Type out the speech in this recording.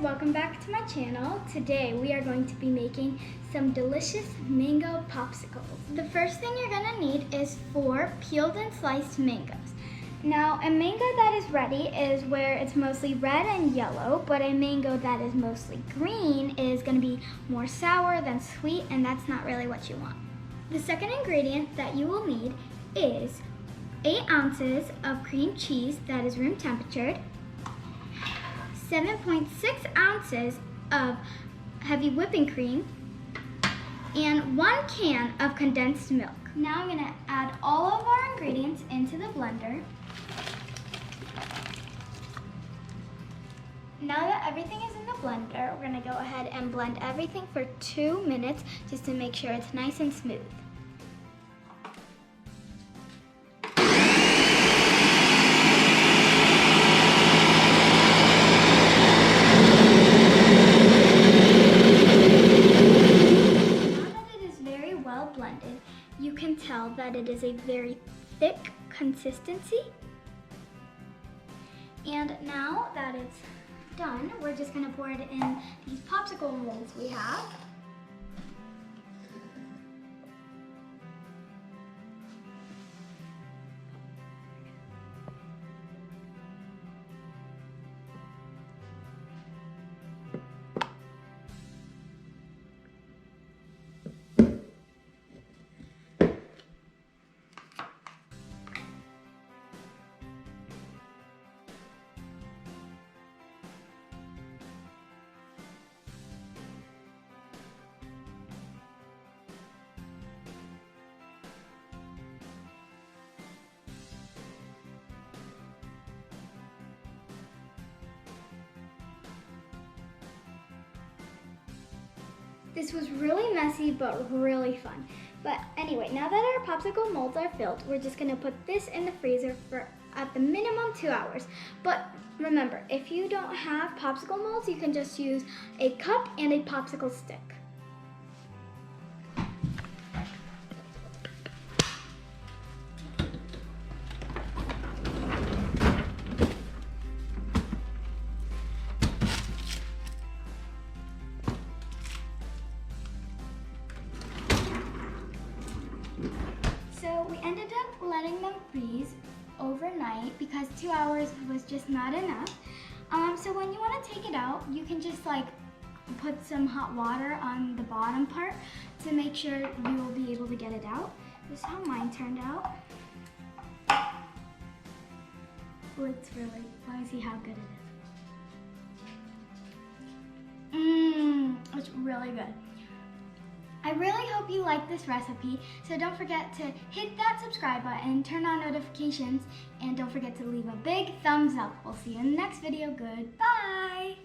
welcome back to my channel. Today we are going to be making some delicious mango popsicles. The first thing you're gonna need is 4 peeled and sliced mangoes. Now a mango that is ready is where it's mostly red and yellow, but a mango that is mostly green is gonna be more sour than sweet, and that's not really what you want. The second ingredient that you will need is 8 ounces of cream cheese that is room temperatured, 7.6 ounces of heavy whipping cream, and 1 can of condensed milk. Now I'm gonna add all of our ingredients into the blender. Now that everything is in the blender, we're gonna go ahead and blend everything for 2 minutes just to make sure it's nice and smooth. Blended, you can tell that it is a very thick consistency. And now that it's done, we're just going to pour it in these popsicle molds we have. This was really messy, but really fun. But anyway, now that our popsicle molds are filled, we're just gonna put this in the freezer for at the minimum 2 hours. But remember, if you don't have popsicle molds, you can just use a cup and a popsicle stick. So we ended up letting them freeze overnight because 2 hours was just not enough. So when you want to take it out, you can just put some hot water on the bottom part to make sure you will be able to get it out. This is how mine turned out. Oh, it's really, let me see how good it is. It's really good. I really hope you like this recipe, so don't forget to hit that subscribe button, turn on notifications, and don't forget to leave a big thumbs up. We'll see you in the next video. Goodbye!